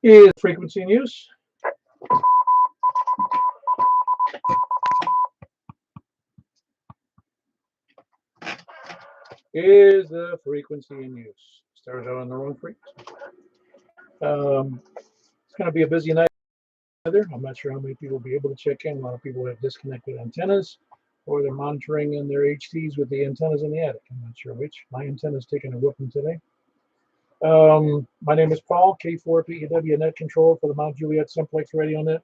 Is frequency in use? Is the frequency in use? Started out on the wrong frequency. It's going to be a busy night. I'm not sure how many people will be able to check in. A lot of people have disconnected antennas, or they're monitoring in their HTs with the antennas in the attic. I'm not sure which. My antenna's taking a whooping today. My name is Paul, K4PEW Net Control for the Mt Juliet Simplex Radio Net.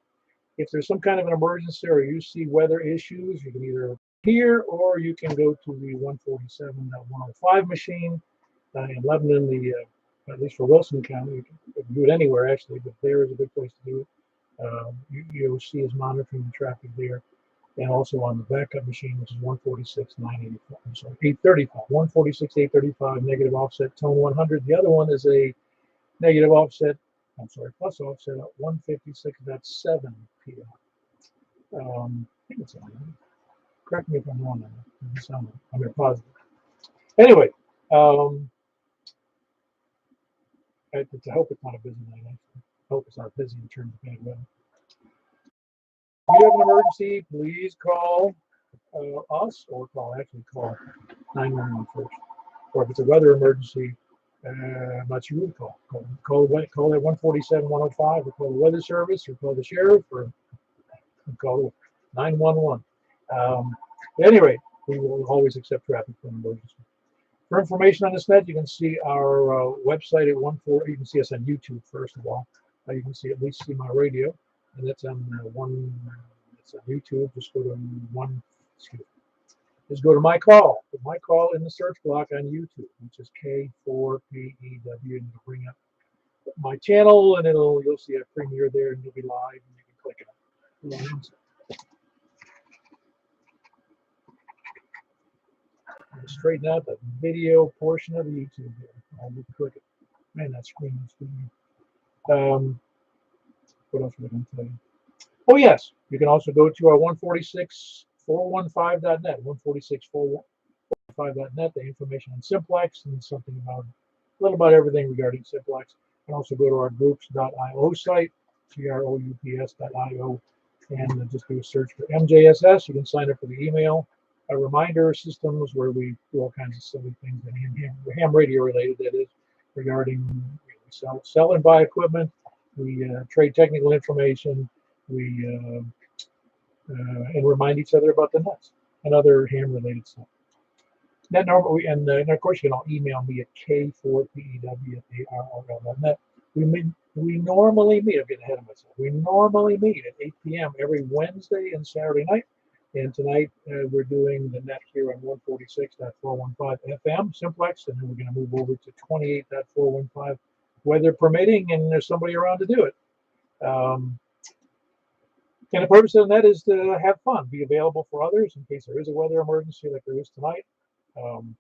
If there's some kind of an emergency or you see weather issues, you can either here or you can go to the 147.105 machine in Lebanon, at least for Wilson County. You can do it anywhere actually, but there is a good place to do it. UOC is monitoring the traffic there, and also on the backup machine, which is 146.985. I'm sorry, 835. 146.835 negative offset tone 100. The other one is a negative offset. I'm sorry, plus offset at 156.7 p.m. I think it's on. Correct me if I'm wrong on that. I'm very positive. Anyway, I hope it's not a busy night. Actually. I hope it's not busy in terms of bad weather. If you have an emergency, please call us or call 911 first. Or if it's a weather emergency, I'm not sure who to call. Call that 147-105 or call the weather service or call the sheriff or call 911. At any rate, we will always accept traffic for an emergency. For information on this net, you can see our website at 14. You can see us on YouTube first of all. You can see at least see my radio, and that's on It's on YouTube. Just go to Just go to my call. Put my call in the search block on YouTube, which is K4PEW, and it'll bring up my channel, and you'll see a premiere there, and you'll be live, and you can click it. Straighten out the video portion of the YouTube here. I'll be clicking. Man, that screen is screaming. What else was I going to tell you? Oh, yes. You can also go to our 146.415.net, 146.415.net, the information on Simplex and something about a little about everything regarding Simplex. You can also go to our groups.io site, groups.io, and just do a search for MJSS. You can sign up for the email. Reminder systems where we do all kinds of silly things, ham radio related, that is, regarding we sell and buy equipment, we trade technical information, we and remind each other about the nets and other ham related stuff. And of course you can all email me at k4pew@arrl.net. We normally meet. I'm getting ahead of myself. We normally meet at 8 p.m. every Wednesday and Saturday night. And tonight we're doing the net here on 146.415 FM Simplex, and then we're going to move over to 28.415 weather permitting, and there's somebody around to do it. And the purpose of that is to have fun, be available for others in case there is a weather emergency like there is tonight. I'm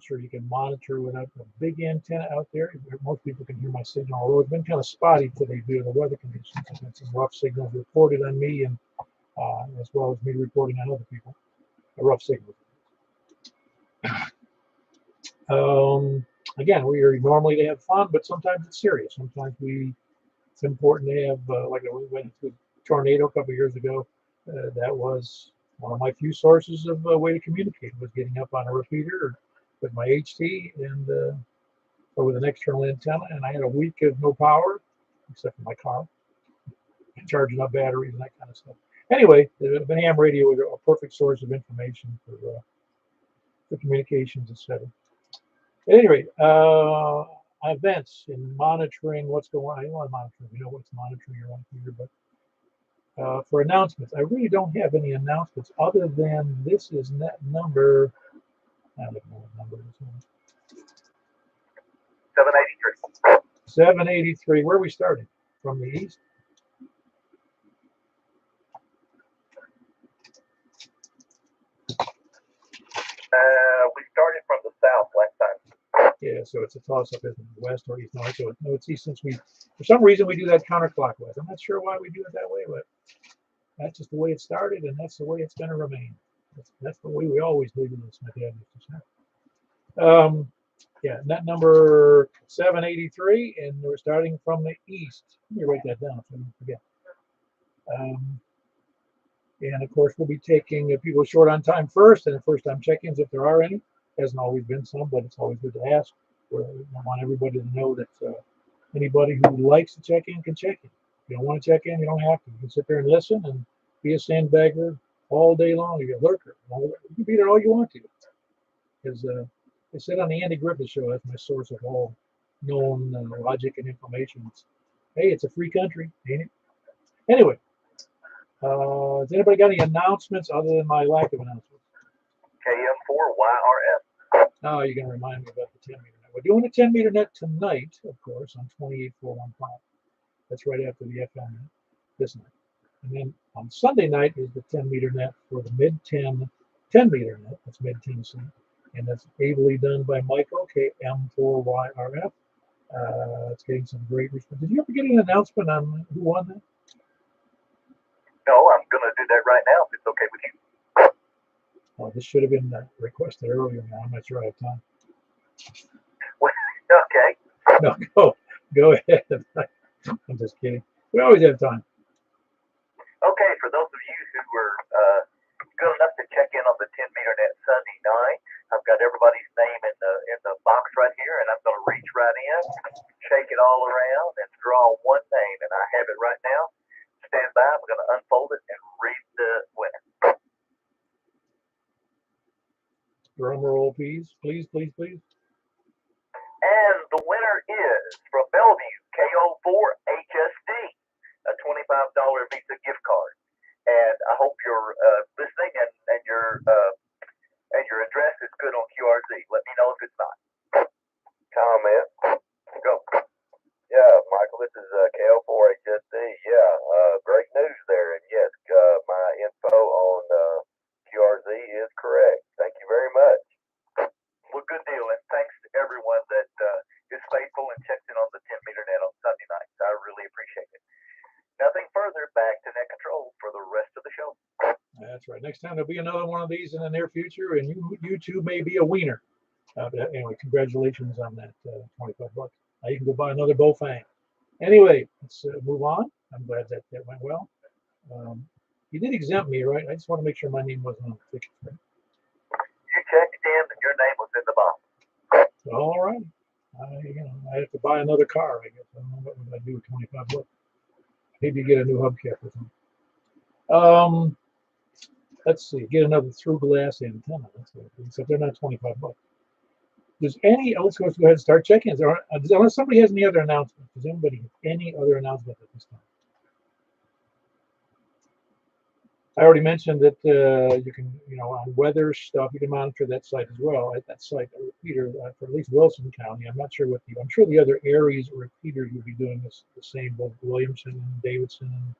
sure you can monitor without a big antenna out there. Most people can hear my signal, although it's been kind of spotty today due to the weather conditions. I've had some rough signals reported on me, and as well as me reporting on other people, a rough signal. Again, we are normally to have fun, but sometimes it's serious. Sometimes it's important to have, like we went through a tornado a couple of years ago. That was one of my few sources of a way to communicate, was getting up on a repeater with my HT and or with an external antenna, and I had a week of no power except for my car, charging up batteries and that kind of stuff. Anyway, the ham radio is a perfect source of information for communications, etc. At any rate, events and monitoring what's going on. I want to monitor. We know what's monitoring around here, but for announcements, I really don't have any announcements other than this is net number. I don't know what number it is. 783. 783. Where are we starting? From the east? We started from the south last time. Yeah, so it's a toss-up, isn't it? West or east? No, it's east, since for some reason we do that counterclockwise. I'm not sure why we do it that way, but that's just the way it started, and that's the way it's going to remain. That's the way we always do this. My dad used to say. Yeah, net number 783, and we're starting from the east. Let me write that down so I don't forget. And of course, we'll be taking people short on time first, and first time check-ins if there are any. Hasn't always been some, but it's always good to ask. I want everybody to know that anybody who likes to check in can check in. If you don't want to check in, you don't have to. You can sit there and listen and be a sandbagger all day long. You're a lurker. You can be there all you want to. Because I said on the Andy Griffith Show, that's my source of all known logic and information. Hey, it's a free country, ain't it? Anyway, has anybody got any announcements other than my lack of announcements? KM4YRF. Oh, you're going to remind me about the 10-meter net. We're doing a 10-meter net tonight, of course, on 28415. That's right after the FM net this night. And then on Sunday night is the 10-meter net for the mid-10 10-meter net. That's mid-Tennessee. And that's ably done by Michael, KM4YRF. It's getting some great response. Did you ever get an announcement on who won that? No, I'm going to do that right now if it's okay with you. Oh, this should have been requested earlier. Now I'm not sure I have time. Okay. No, go ahead. I'm just kidding. We always have time. Okay, for those of you who were good enough to check in on the 10-meter net Sunday night, I've got everybody's name in the box right here, and I'm going to reach right in, shake it all around, and draw one name, and I have it right now. Stand by. I'm going to unfold it and read the winner. Drum roll, please. Please. And the winner is from Bellevue, KO4HSD, a $25 Visa gift card. And I hope you're listening and your address is good on QRZ. Let me know if it's not. Comment. Go. Yeah, Michael, this is KO4HSD. Yeah, great news there. And yes, my info on QRZ is correct. Thank you very much. Well, good deal. And thanks to everyone that is faithful and checks in on the 10-meter net on Sunday nights. I really appreciate it. Nothing further. Back to net control for the rest of the show. That's right. Next time there'll be another one of these in the near future, and you too may be a wiener. Anyway, congratulations on that $25. Now you can go buy another Bofang. Anyway, let's move on. I'm glad that went well. You did exempt me, right? I just want to make sure my name wasn't on the ticket. Right? You checked in, and your name was in the box. All right. I have to buy another car, I guess. I don't know what would I do with $25. Maybe get a new hubcap or something. Let's see. Get another through glass antenna. Except they're not $25. Does any? Let's go ahead and start checking. Unless somebody has any other announcements. Does anybody have any other announcements at this time? I already mentioned that you can, on weather stuff, you can monitor that site as well. At that site, a repeater for at least Wilson County. I'm not sure I'm sure the other areas or repeaters will be doing this the same, both Williamson, Davidson,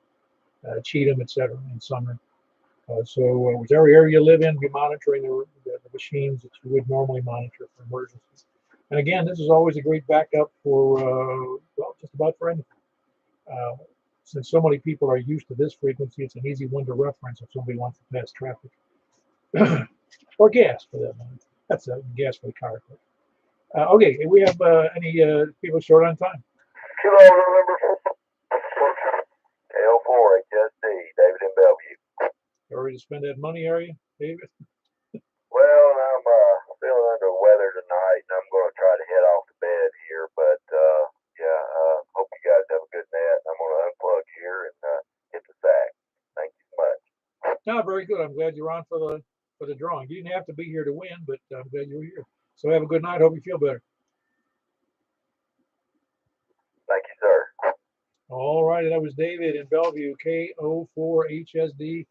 Cheatham, etc. in summer. So whichever area you live in, be monitoring the machines that you would normally monitor for emergencies. And again, this is always a great backup for, just about for anything. Since so many people are used to this frequency, it's an easy one to reference if somebody wants to pass traffic. Or gas, for that matter. That's gas for the car. Okay, we have any people short on time? Kilo number 4, KO4HSD, David in Bellevue. You ready to spend that money, are you, David? Well, I'm feeling under the weather tonight, and I'm going to try to head off to bed here. But hope you guys have a good net. I'm going to unplug here and hit the sack. Thank you so much. No, very good. I'm glad you're on for the drawing. You didn't have to be here to win, but I'm glad you were here. So have a good night. Hope you feel better. Thank you, sir. All right, that was David in Bellevue, KO4HSD.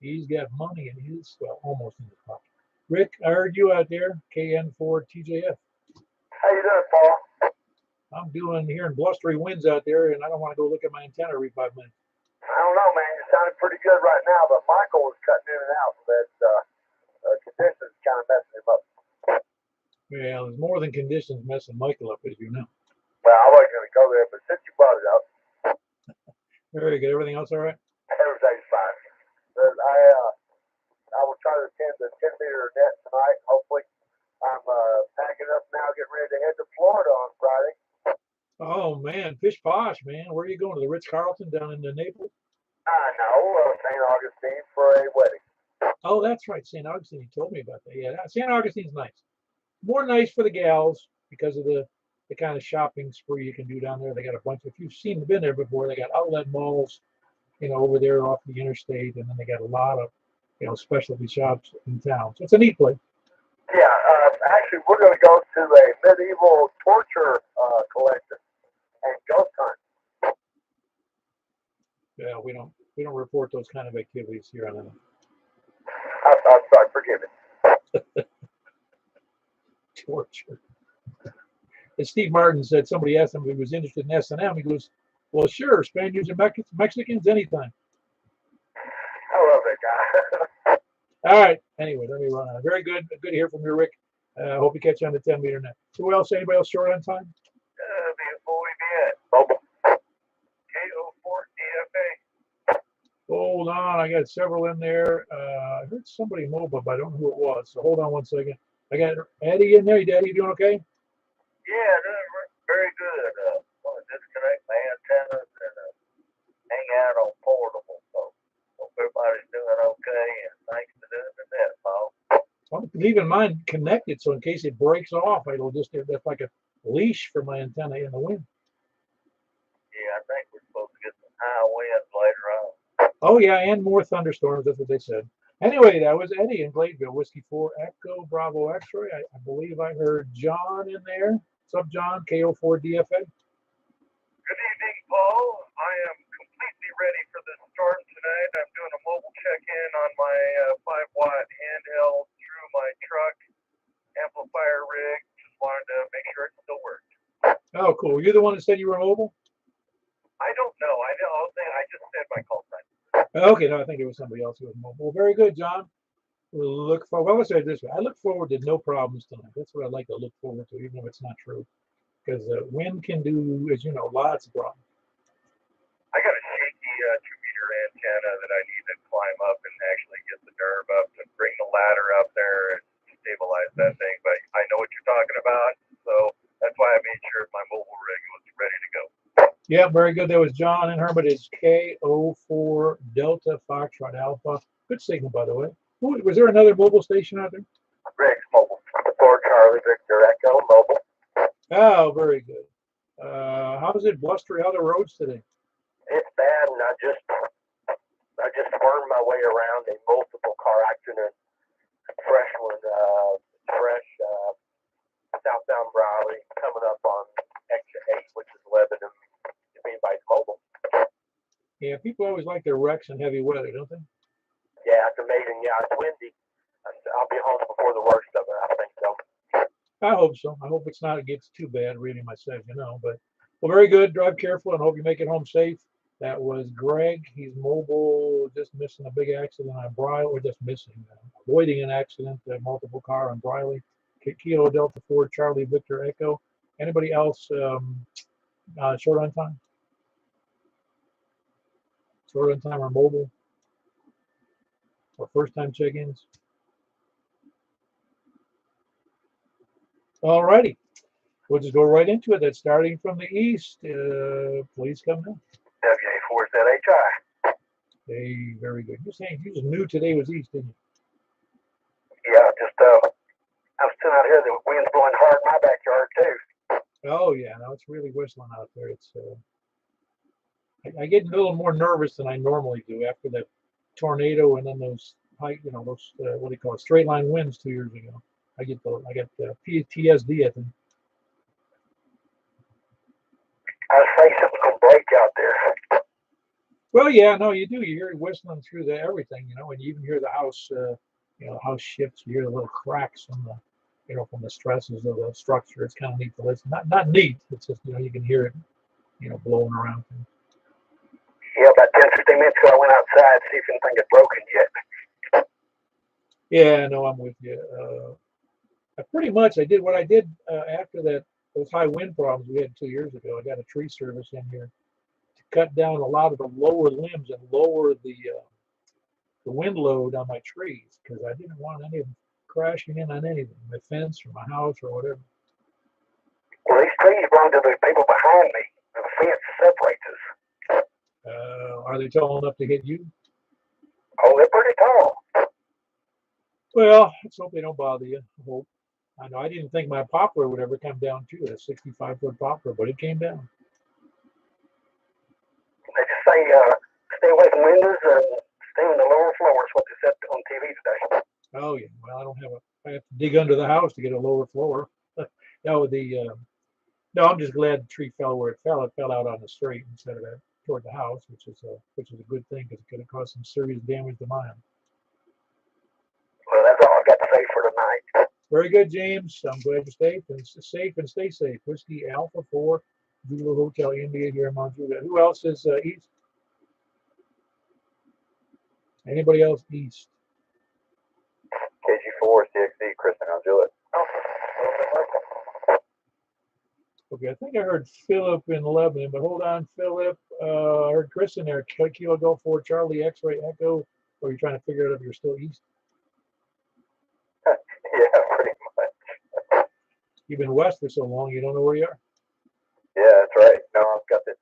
He's got money in his, almost in his pocket. Rick, I heard you out there, KN4TJF. How you doing, Paul? I'm doing hearing blustery winds out there, and I don't want to go look at my antenna every 5 minutes. I don't know, man. You're sounding pretty good right now, but Michael was cutting in and out, so that conditions kind of messing him up. Well, there's more than conditions messing Michael up, as you know. Well, I wasn't going to go there, but since you brought it up. Very good. Everything else all right? Everything's fine. I will try to attend the 10-meter net tonight. Hopefully, I'm packing up now, getting ready Oh man, Fish Posh, man. Where are you going? To the Ritz Carlton down in Naples? No, St. Augustine for a wedding. Oh, that's right, St. Augustine. You told me about that. Yeah, St. Augustine's nice. More nice for the gals because of the kind of shopping spree you can do down there. They got a bunch. If you've been there before, they got outlet malls, over there off the interstate, and then they got a lot of, specialty shops in town. So it's a neat place. Yeah, actually, we're going to go to a medieval torture collection and ghost hunt. Yeah, we don't report those kind of activities here on I'm sorry, forgive me. torture. And Steve Martin said somebody asked him if he was interested in S&M. He goes, "Well, sure, Spaniards and Mexicans anytime." I love that guy. All right. Anyway, let me run on. Very good. Good to hear from you, Rick. I hope you catch you on the 10-meter net. Who else? Anybody else short on time? Before we be at mobile KO4 DFA. Hold on. I got several in there. I heard somebody mobile, but I don't know who it was. So hold on one second. I got Eddie in there. Eddie, you doing okay? Yeah, very good. Want to disconnect my antennas and hang out on portable. So hope everybody's doing okay. And thanks for doing the net, Paul. I'm leaving mine connected, so in case it breaks off, it'll just that's like a leash for my antenna in the wind. Yeah, I think we're supposed to get some high winds later on. Oh yeah, and more thunderstorms. That's what they said. Anyway, that was Eddie in Gladeville, Whiskey 4 Echo Bravo X-ray. I believe I heard John in there. What's up, John? KO4 DFA. Good evening, Paul. I am completely ready for this start tonight. I'm doing a mobile check-in on my 5-watt handheld through my truck amplifier rig. Just wanted to make sure it still worked. Oh, cool. You're the one that said you were mobile? I don't know. I just said my call sign. Okay, no, I think it was somebody else who was mobile. Well, very good, John. Well, let's say it this way. I look forward to no problems tonight. That's what I like to look forward to, even if it's not true. Because wind can do, as you know, lots of problems. I got a shaky 2-meter antenna that I need to climb up and actually get the nerve up to bring the ladder up there and stabilize that thing. But I know what you're talking about, so that's why I made sure my mobile rig was ready to go. Yeah, very good. That was John and Hermit. It's KO4 Delta Foxtrot Alpha. Good signal, by the way. Was there another mobile station out there? Riggs Mobile. 4 Charlie Victor Echo Mobile. Oh, very good. How's it blustery? How are the roads today? It's bad, and I just wormed my way around a multiple car accident. Fresh southbound Raleigh coming up on exit 8, which is Lebanon. If anybody's mobile. Yeah, people always like their wrecks in heavy weather, don't they? Yeah, it's amazing. Yeah, it's windy. I'll be home before the worst of it. I think so. I hope so. I hope it gets too bad reading my set, But well, very good. Drive careful and hope you make it home safe. That was Greg. He's mobile, just missing a big accident on Briley, or just avoiding an accident, multiple car on Briley. Kilo Delta 4 Charlie Victor Echo. Anybody else short on time? Short on time or mobile? Or first time check-ins? All righty. We'll just go right into it. That's starting from the east. Please come in. WA4ZHI. Hey, very good. You're saying you just knew today was east, didn't you? Yeah, I was sitting out here. The wind's blowing hard in my backyard too. Oh yeah, no, it's really whistling out there. It's I get a little more nervous than I normally do after that tornado and then those what do you call it, straight line winds 2 years ago. I get PTSD, I think. I was afraid something was gonna break out there. Well, yeah, no, you do. You hear it whistling through everything, and you even hear the house, house shifts. You hear the little cracks from from the stresses of the structure. It's kind of neat to listen. Not neat. It's just, you can hear it, blowing around. Yeah, about 10-15 minutes ago, I went outside to see if anything had broken yet. Yeah, no, I'm with you. I did what I did after those high wind problems we had 2 years ago. I got a tree service in here to cut down a lot of the lower limbs and lower the wind load on my trees, because I didn't want any of them crashing in on anything, my fence or my house or whatever. Well, these please belong to the people behind me. The fence separates us. Are they tall enough to hit you? Oh, they're pretty tall. Well, let's hope they don't bother you. I hope. I know I didn't think my poplar would ever come down too, a 65-foot poplar, but it came down. They just say stay away from windows and stay on the lower floors. What they said on TV today. Oh yeah. Well, I don't have I have to dig under the house to get a lower floor. No, no, I'm just glad the tree fell where it fell. It fell out on the street instead of toward the house, which is a good thing because it could have caused some serious damage to mine. Well, that's all I got to say for tonight. Very good, James. I'm glad you're safe and stay safe. Whiskey Alpha 4, Zulu Hotel India here in Mt Juliet. Who else is east? Anybody else east? KG4 CXD, Kristen Mt Juliet. Okay, I think I heard Philip in Lebanon, but hold on, Philip. I heard Chris in there. Kilo Golf 4 Charlie X-Ray Echo. Or are you trying to figure out if you're still east? Yeah, pretty much. You've been west for so long, you don't know where you are. Yeah, that's right. No, I've got this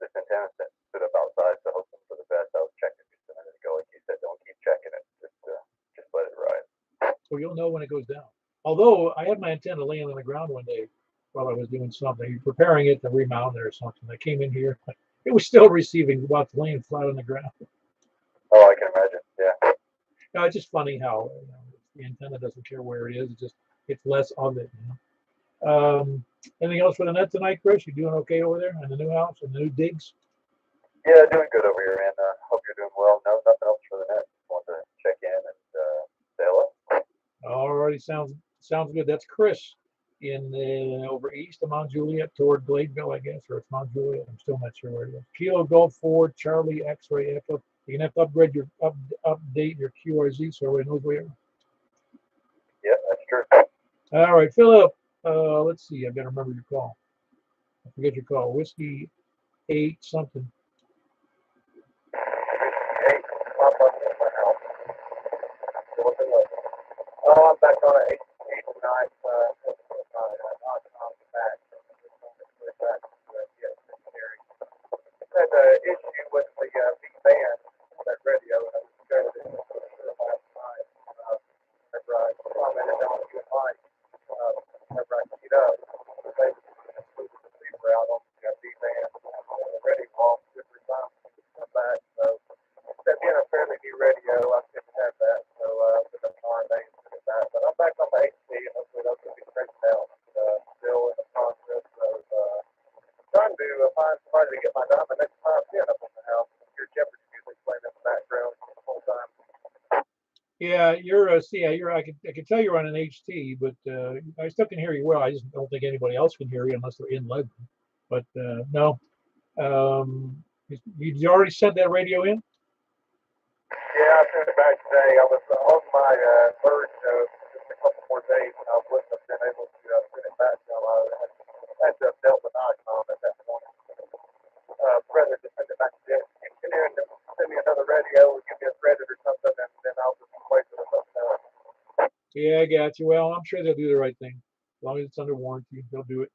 antenna set up outside, so hoping for the best. I was checking just a minute ago, like you said, don't keep checking it. Just let it ride. So you'll know when it goes down. Although I had my antenna laying on the ground one day while I was doing something, preparing it to remount it or something. I came in here, it was still receiving while it's laying flat on the ground. Oh, I can imagine. Yeah. No, it's just funny how the antenna doesn't care where it is. It's less of it. Anything else for the net tonight, Chris? You doing okay over there in the new house and the new digs? Yeah, doing good over here, man. Hope you're doing well. No, nothing else for the net. Just want to check in and say hello. Alrighty, sounds good. That's Chris in over east of Mt Juliet toward Gladeville, I guess, or it's Mt Juliet. I'm still not sure where it is. Kilo Golf 4 Charlie X-Ray Echo. You're gonna have to upgrade your update your QRZ so everybody knows where you are. Yeah, that's true. All right, Philip. Let's see. I've got to remember your call. I forget your call. Whiskey 8 something. Hey, I'm back on an 8 tonight. Had an issue with the big band, that radio, and I was trying to do it last night. Whenever I commented on you and Mike, whenever I get up, they moved the receiver out on the big band. Ready off, good response, come back. So, that being a fairly new radio, I couldn't have that. So, with the RNA instead of that. But I'm back on the HD, and hopefully those will be straightened out. Still in the process of trying to find somebody to get my diamond next time in up in the house. Your Jeopardy music playing in the background the whole time. Yeah, I can tell you're on an HT, but I still can hear you well. I just don't think anybody else can hear you unless they're in Lebanon. But no, you already sent that radio in? Yeah, I sent it back today. I was on my bird just a couple more days, and I wouldn't have been able to send it back till I had to have dealt with Icon at that point. Rather than send it back to them. You can hear and send me another radio or give me a credit or something, and then I'll just wait for something else. Yeah, I got you. Well, I'm sure they'll do the right thing. As long as it's under warranty, they'll do it.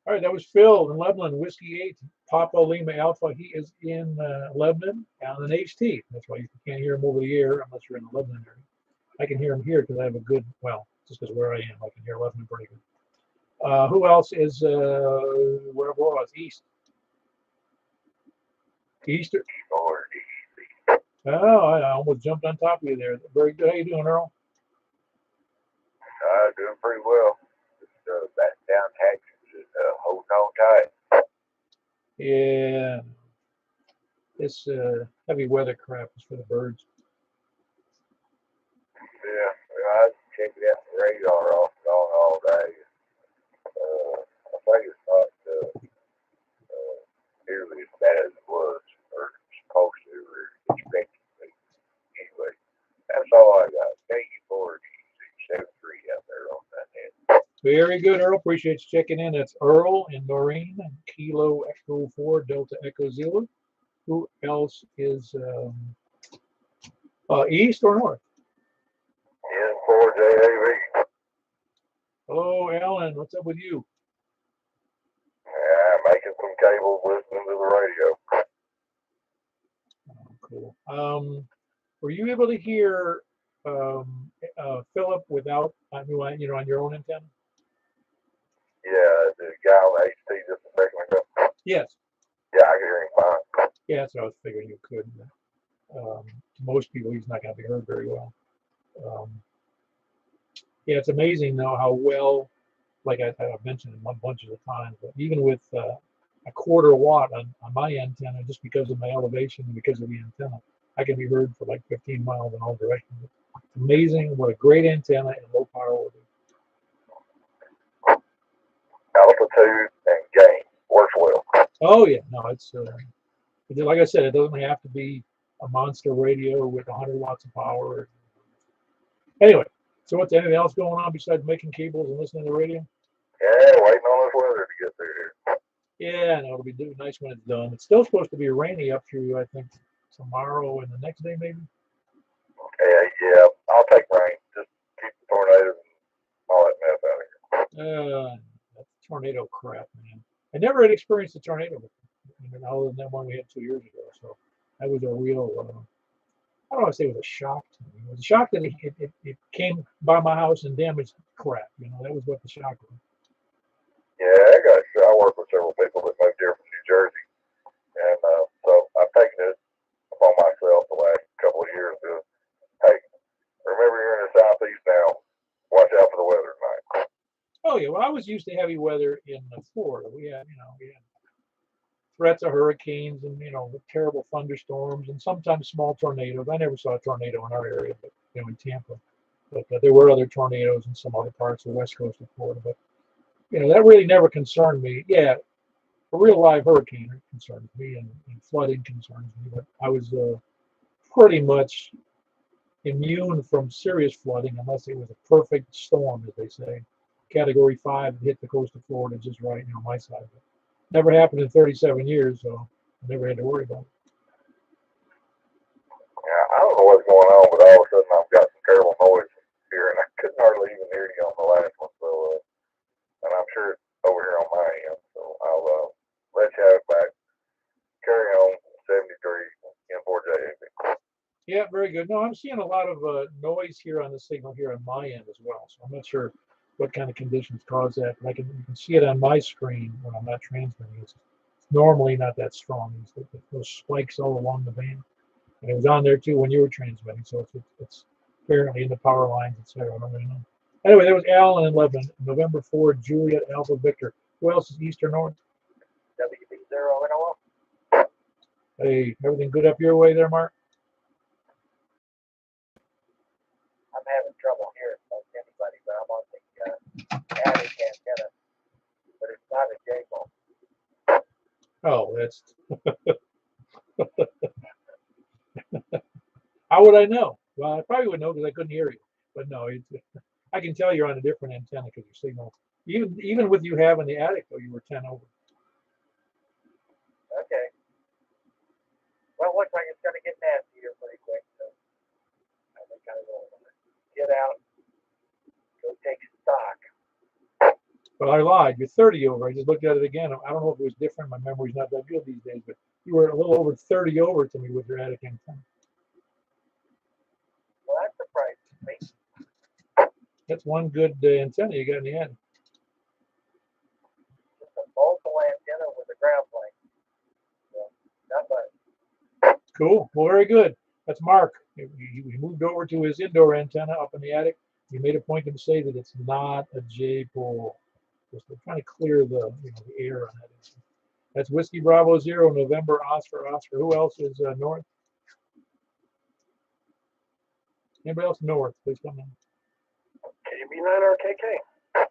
All right, that was Phil in Lebanon, Whiskey 8, Papa Lima Alpha. He is in Lebanon on an HT. That's why you can't hear him over the air unless you're in the Lebanon area. I can hear him here because I have a good, just because where I am, I can hear Lebanon pretty good. Who else is, where was East? Easter. Oh, I almost jumped on top of you there. Very good. How you doing, Earl? Doing pretty well. Just back down Texas and holding on tight. Yeah. This heavy weather crap is for the birds. Yeah, I was checking out the radar off and on all day. I think it's not nearly as bad as it was, or supposed to, or expected to be. Anyway, that's all I got. Thank you for 73 out there on that net. Very good, Earl. Appreciate you checking in. That's Earl and Noreen, Kilo Echo 4, Delta Echo Zulu. Who else is east or north? N4JAV. Hello, Alan. What's up with you? Making some cables, listening to the radio. Oh, cool. Were you able to hear Philip without, on your own antenna? Yeah, the guy on the HT just a second ago. Yes. Yeah, I can hear him fine. Yeah, that's what I was figuring you could. To most people, he's not going to be heard very well. Yeah, it's amazing though how well, like I've mentioned a bunch of times, but even with a quarter watt on my antenna, just because of my elevation and because of the antenna, I can be heard for like 15 miles in all directions. It's amazing what a great antenna and low power will do. Altitude and gain works well. Oh yeah, no, it's like I said, it doesn't have to be a monster radio with 100 watts of power. Anyway, so what's anything else going on besides making cables and listening to the radio? Yeah, waiting on this weather to get through here. Yeah, no, it'll be nice when it's done. It's still supposed to be rainy up through, I think, tomorrow and the next day maybe. Yeah, I'll take rain. Just keep the tornadoes and all that mess out of here. That's tornado crap, man. I never had experienced a tornado before, other than that one we had 2 years ago. So that was a real, I don't want to say it was a shock to me. It was a shock that it came by my house and damaged crap. That was what the shock was. Yeah, I work with several people that moved here from New Jersey, and so I've taken it upon myself the last couple of years to, hey, remember you're in the southeast now. Watch out for the weather tonight. Oh yeah, well I was used to heavy weather in Florida. We had threats of hurricanes and terrible thunderstorms and sometimes small tornadoes. I never saw a tornado in our area, but in Tampa. But there were other tornadoes in some other parts of the west coast of Florida. But that really never concerned me. Yeah, a real live hurricane concerns me, and flooding concerns me. But I was pretty much immune from serious flooding unless it was a perfect storm, as they say. Category 5 hit the coast of Florida just right, my side of it. Never happened in 37 years, so I never had to worry about it. Yeah, I don't know what's going on, but all of a sudden I've got some terrible noise here, and I couldn't hardly even hear you on the last one. So, and I'm sure it's over here on my end. So I'll let you have it back. Carry on 73 N4J. Yeah, very good. No, I'm seeing a lot of noise here on the signal here on my end as well. So I'm not sure what kind of conditions cause that, but you can see it on my screen when I'm not transmitting. It's normally not that strong. It's those spikes all along the band, and it was on there too when you were transmitting. So it's apparently in the power lines, etc. I don't really know. Anyway, there was Alan in Lebanon, November 4, Juliet, Alpha Victor. Who else is East or North? WB0 NOL. Hey, everything good up your way there, Mark? I'm having trouble hearing most anybody, but I'm on the attic antenna, but it's not a J-ball. Oh, that's. How would I know? Well, I probably would know because I couldn't hear you. But no, I can tell you're on a different antenna because your signal, even with you having the attic, though, you were 10 over. Okay. Well, looks like it's going to get nasty here pretty quick. So I think I will get out, go take stock. Well, I lied. You're 30 over. I just looked at it again. I don't know if it was different. My memory's not that good these days, but you were a little over 30 over to me with your attic antenna. Well, that surprises me. That's one good antenna you got in the attic. Just a vocal antenna with a ground plane. So, not much. Cool. Well, very good. That's Mark. He moved over to his indoor antenna up in the attic. He made a point to say that it's not a J-pole. Just trying to clear the air on that. That's Whiskey Bravo 0, November, Oscar. Who else is north? Anybody else north? Please come in. KB9RKK.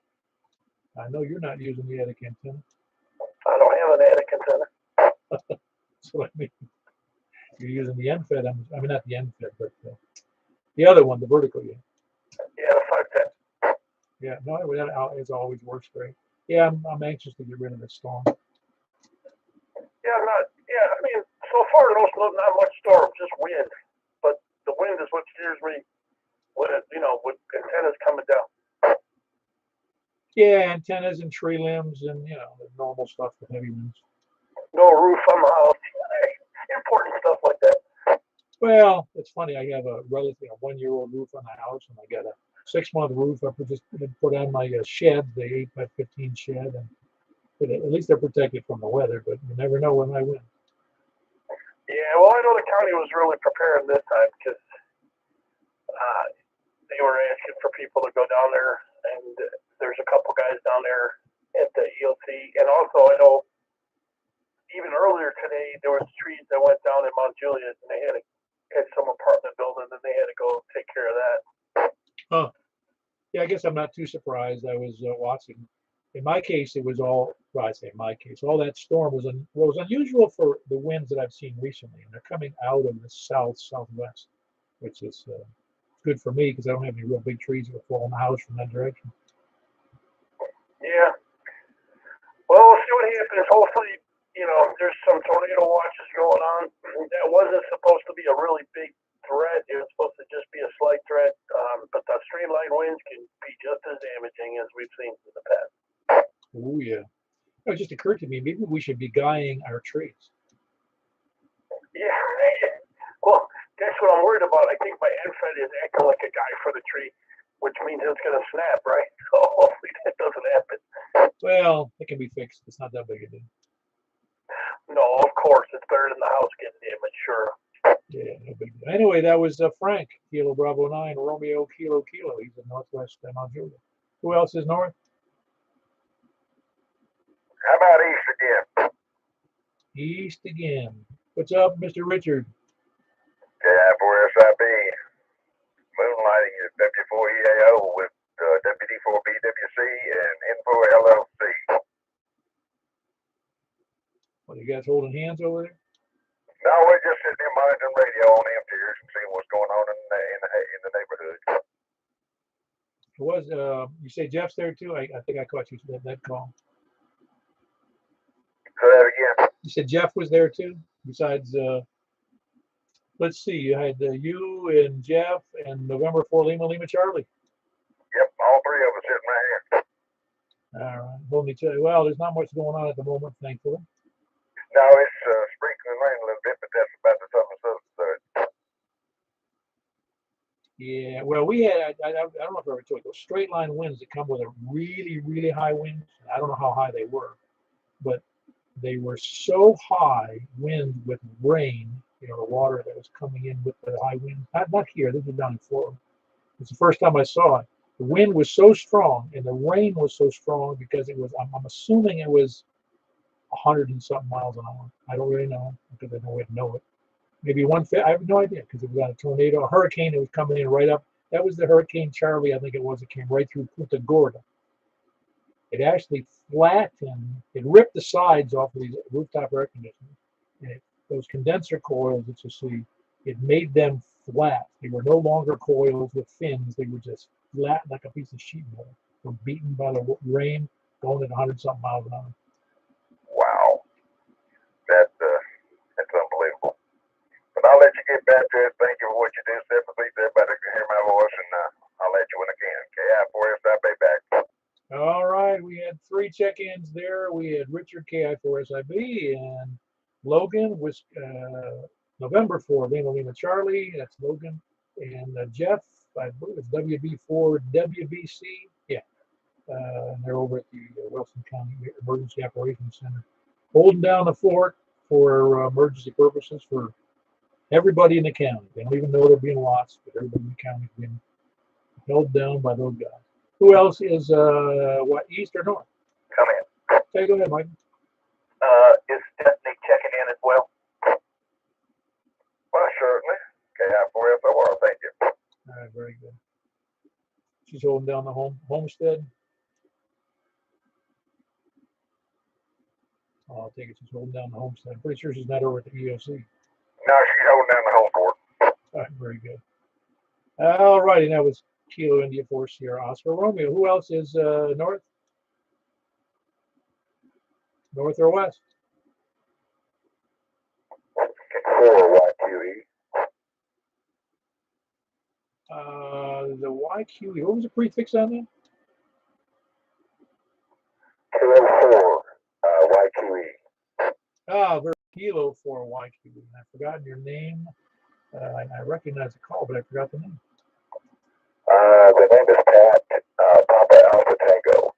I know you're not using the attic antenna. I don't have an attic antenna. That's what I mean. You're using the NFED. I mean, not the NFED, but the other one, the vertical. Yeah. Yeah, the 510. Yeah, no, that as always works great. Yeah, I'm anxious to get rid of the storm. Yeah, I mean, so far there's not much storm, just wind. But the wind is what scares me with antennas coming down. Yeah, antennas and tree limbs and the normal stuff with heavy winds. No roof on the house. Important stuff like that. Well, it's funny. I have a relatively 1-year-old roof on the house, and I got a 6-month roof I just put on my shed, the 8x15 shed, and but at least they're protected from the weather. But you never know when I win. Yeah, well, I know the county was really preparing this time because they were asking for people to go down there, and there's a couple guys down there at the EOC, and also I know even earlier today there was trees that went down in Mt Juliet, and they had some apartment building, and they had to go take care of that. Oh, yeah. I guess I'm not too surprised. I was watching. In my case, it was all. Well, I say in my case, all that storm was was unusual for the winds that I've seen recently, and they're coming out of the southwest, which is good for me because I don't have any real big trees that fall in the house from that direction. Yeah. Well, we'll see what happens. Hopefully, there's some tornado watches going on. That wasn't supposed to be a really big threat. It was supposed to just be a slight threat. But the streamline winds can be just as damaging as we've seen in the past. Oh yeah. It just occurred to me maybe we should be guying our trees. Yeah. Well, that's what I'm worried about. I think my NFED is acting like a guy for the tree, which means it's going to snap, right? So hopefully that doesn't happen. Well, it can be fixed. It's not that big a deal. No, of course. It's better than the house getting damaged, sure. Yeah, no big deal. Anyway, that was Frank, Kilo Bravo 9, Romeo Kilo Kilo. He's in northwest Mt Juliet. Who else is north? How about east again? East again. What's up, Mr. Richard? KI4SIB, moonlighting is W4EAO with WD4BWC and Info LLC. What, you guys holding hands over there? No, we're just sitting here monitoring radio on MTers and seeing what's going on in the neighborhood. It was, you say Jeff's there too? I think I caught you that call. Say that again. You said Jeff was there too? Besides, let's see, you had you and Jeff and November 4 Lima Charlie. Yep, all three of us sitting right here. All right. Let me tell you, well, there's not much going on at the moment, thankfully. No, it's sprinkling rain a little bit, but that's about the summer. Yeah, well, we had, I don't know if I ever told you, those straight line winds that come with a really, really high wind. I don't know how high they were, but they were so high wind with rain, the water that was coming in with the high wind. Not here, this is down in Florida. It's the first time I saw it. The wind was so strong and the rain was so strong because it was, I'm assuming it was 100 and something miles an hour. I don't really know because I don't really know it. Maybe I have no idea because it was on a tornado, a hurricane that was coming in right up. That was the Hurricane Charlie, I think it was. It came right through Punta Gorda. It actually flattened, it ripped the sides off of these rooftop air conditioners. And those condenser coils that you see, it made them flat. They were no longer coils with fins. They were just flat like a piece of sheet metal. They were beaten by the rain, going at 100 something miles an hour. Wow, that's unbelievable. But I'll let you get back to it. Thank you for what you do, Stephen. Please, everybody can hear my voice, and I'll let you when I can. KI4SIB back. All right, we had 3 check-ins there. We had Richard, KI4SIB, and Logan was November 4, Lima Charlie. That's Logan. And Jeff, I believe it's WB4 WBC. Yeah, and they're over at the Wilson County Emergency Operations Center, holding down the fort for emergency purposes for everybody in the county. They don't even know they're being watched, but everybody in the county is being held down by those guys. Who else is east or north? Come in. Okay, go ahead, Mike. Is Stephanie checking in as well? Well, certainly. KI4SOR, thank you. All right, very good. She's holding down the homestead. Oh, I'll take it. She's holding down the homestead. I'm pretty sure she's not over at the EOC. No, she's holding down the home court. All right, very good. All righty, that was Kilo India 4 Sierra Oscar Romeo. Who else is north? North or west? 4 YQE. The YQE. What was the prefix on that? KO4 YQE. Ah, very Kilo for YQB. I've forgotten your name. I recognize the call, but I forgot the name. The name is Pat, Papa Alpha Tango.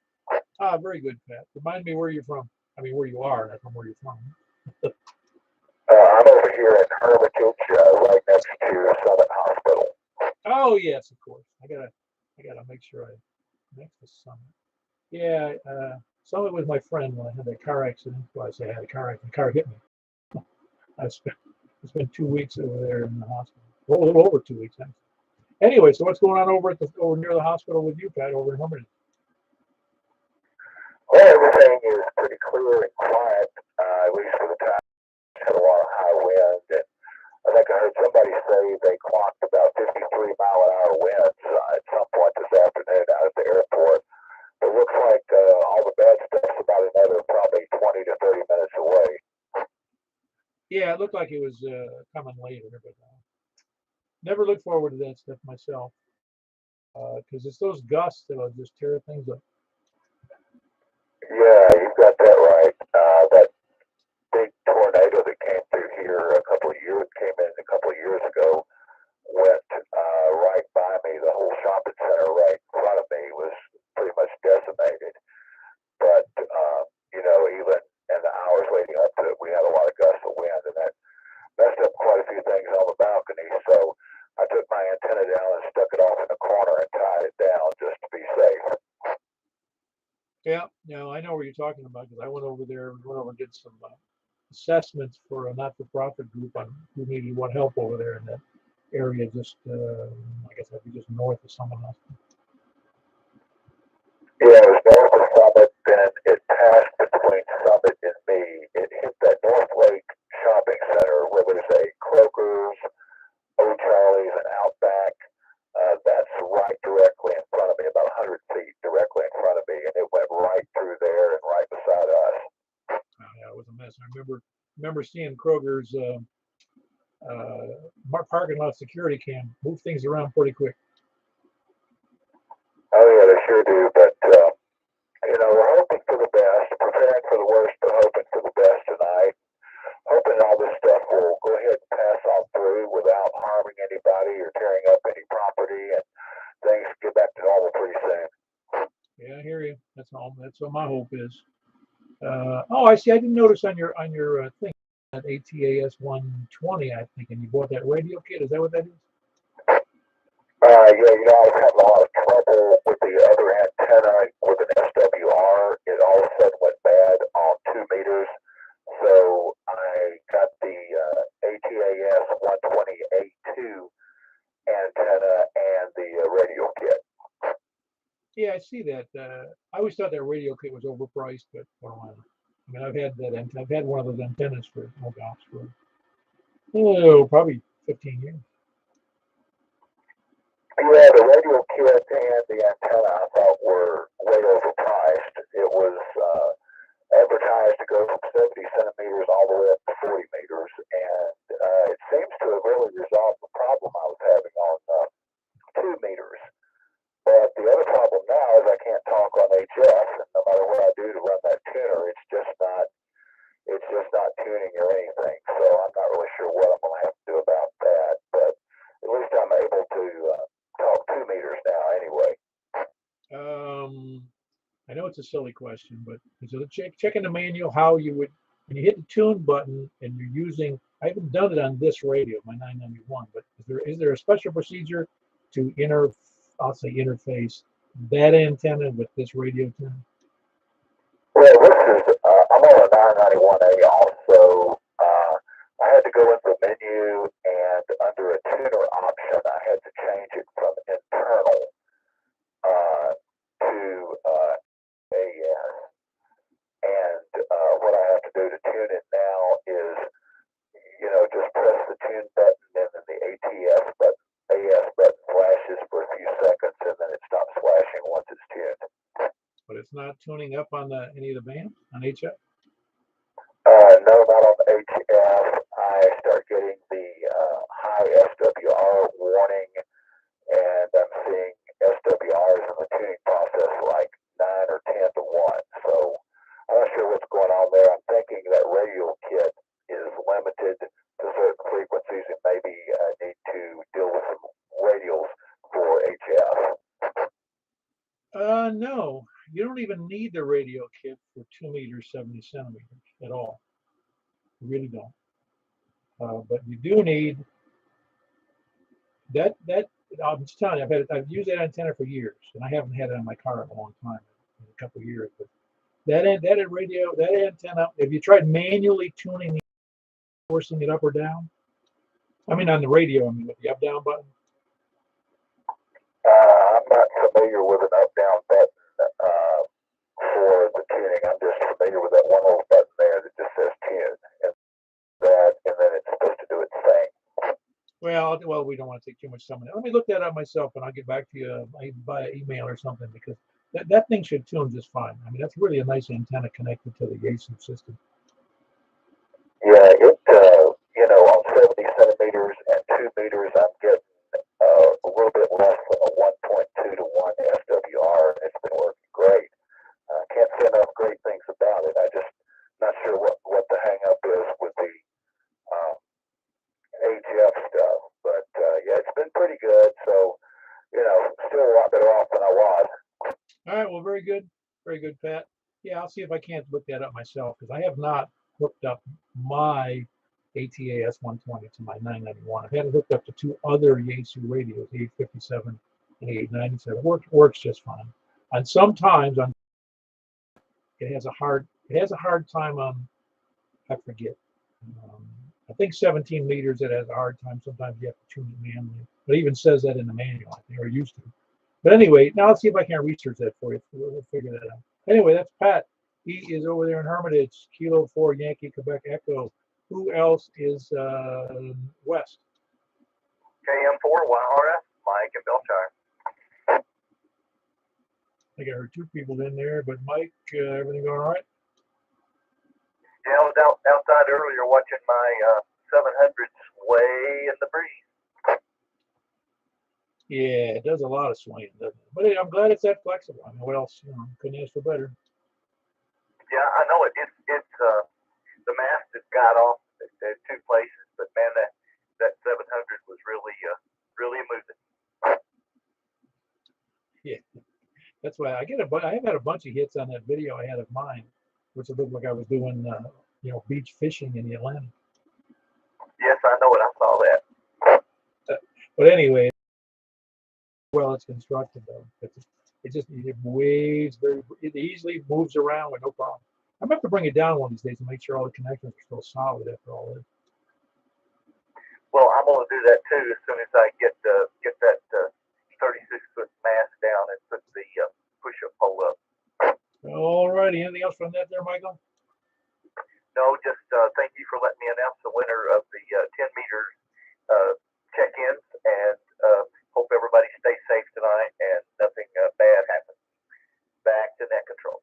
Ah, very good, Pat. Remind me where you're from. I mean, where you are, not from where you're from. I'm over here in Hermitage, right next to Summit Hospital. Oh yes, of course. I gotta make sure I next to Summit. Yeah, Summit was my friend when I had that car accident. Well, I say I had a car accident. The car hit me. I spent 2 weeks over there in the hospital. Well, a little over 2 weeks, actually. Anyway, so what's going on over near the hospital with you, Pat, over in Hermitage? Well, everything is pretty clear and quiet, at least for the time. Had a lot of high wind, and I think I heard somebody say they clocked about 53-mile-an-hour winds at some point this afternoon out at the airport. It looks like all the bad stuff's about another probably 20 to 30 minutes away. Yeah, it looked like it was coming later, but never look forward to that stuff myself, because it's those gusts that'll just tear things up. Yeah, you've got that right. That big tornado that came through here came in a couple of years ago, went right by me. The whole shopping center right in front of me was pretty much decimated. But even in the hours leading up to it, we had a lot of gusts of wind, and that messed up quite a few things on the balcony. So I took my antenna down and stuck it off in the corner and tied it down just to be safe. Yeah, I know what you're talking about because I went over there and did some assessments for a not-for-profit group on who needed what help over there in that area, just I guess that'd be just north of Summit Hospital. Yeah, it was north of Summit, then it passed between Summit and me. It hit that North Lake shopping center where there's a Kroger's, O'Charlie's, and Outback. That's right directly in front of me, about 100 feet directly in front of me, and it went right through there and right beside us. Oh, yeah, it was a mess. I remember seeing Kroger's parking lot security cam move things around pretty quick. Oh yeah, they sure do. But we're hoping for the best, preparing for the worst, but hoping for the best tonight. Hoping all this stuff will go ahead and pass on through without harming anybody or tearing up any property, and things get back to normal pretty soon. Yeah, I hear you. That's all. That's what my hope is. Oh, I see. I didn't notice on your thing that ATAS 120. I think, and you bought that radio kit. Is that what that is? Yeah, I was having a lot of trouble with the other antenna with an SWR. It all of a sudden went bad on 2 meters. So I got the ATAS 120A2 antenna and the radio kit. Yeah, I see that. I always thought that radio kit was overpriced, but well, I mean, I've had one of those antennas for probably 15 years. Yeah, the radio kit and the antenna I thought were way overpriced. It was advertised to go from 70 centimeters all the way up to 40 meters, and it seems to have really resolved the problem I was having on 2 meters. But the other problem now is I can't talk on HF, and no matter what I do to run that tuner, it's just not tuning or anything. So I'm not really sure what I'm going to have to do about that. But at least I'm able to talk 2 meters now anyway. I know it's a silly question, but so check in the manual how you would, when you hit the tune button and you're using, I haven't done it on this radio, my 991, but is there a special procedure to interface that antenna with this radio tune? Well, this is, I'm on a 991A also. I had to go into the menu and under a tuner option, I had to change it from internal to AS. And what I have to do to tune it now is, just press the tune button and then the AS button flashes for a few seconds and then it stops flashing once it's tuned. But it's not tuning up on any of the bands on HF? No, not on the HF. I start getting the high SWR warning, and I'm seeing SWRs in the tuning process like 9 or 10 to 1. So limited to certain frequencies and maybe need to deal with some radials for HF. No, you don't even need the radio kit for 2 meters, 70 centimeters at all. You really don't. But you do need that. I'm just telling you, I've used that antenna for years, and I haven't had it on my car in a long time, in a couple of years. But that antenna, if you tried manually tuning, forcing it up or down, I mean on the radio, I mean with the up down button. I'm not familiar with an up-down button for the tuning. I'm just familiar with that one little button there that just says tune, and then it's supposed to do its thing. Well, we don't want to take too much time. Let me look that up myself, and I'll get back to you by email or something, because that thing should tune just fine. I mean, that's really a nice antenna connected to the Yaesu system. Yeah, it on 70 centimeters and 2 meters, I'm getting a little bit less than a 1.2 to 1 FWR, and it's been working great. Can't say enough great things about it. I just not sure what the hang up is with the HF stuff, but yeah, it's been pretty good. So still a lot better off than I was. All right, well, very good, Pat. Yeah, I'll see if I can't look that up myself, because I have not hooked up my ATA S120 to my 991. I've had it hooked up to 2 other Yaesu radios, 857 and 897. Works just fine. And sometimes it has a hard time on, I forget. I think 17 meters it has a hard time. Sometimes you have to tune it manually. But it even says that in the manual, I think, or used to. But anyway, now let's see if I can research that for you. We'll figure that out. Anyway, that's Pat. He is over there in Hermitage, Kilo 4 Yankee Quebec Echo. Who else is west? KM4 YRF, Mike and Belchire. I think I heard 2 people in there, but Mike, everything going all right? Yeah, I was outside earlier watching my 700 sway in the breeze. Yeah, it does a lot of swaying, doesn't it? But I'm glad it's that flexible. I mean, what else? Couldn't ask for better. Yeah, I know it. It's the mast has got off at 2 places, but man, that 700 was really moving. Yeah, that's why I have had a bunch of hits on that video I had of mine, which it looked like I was doing, beach fishing in the Atlantic. Yes, I know it. I saw that. But anyway, well, it's constructed though. It waves it easily moves around with no problem. I'm gonna have to bring it down one of these days to make sure all the connections are still solid after all this. Well, I'm gonna do that too as soon as I get that 36-foot mast down and put the push-up pole up. All righty. Anything else from that there, Michael? No, just thank you for letting me announce the winner of the 10-meter check-ins, and hope everybody stays safe tonight and nothing bad happens. Back to net control.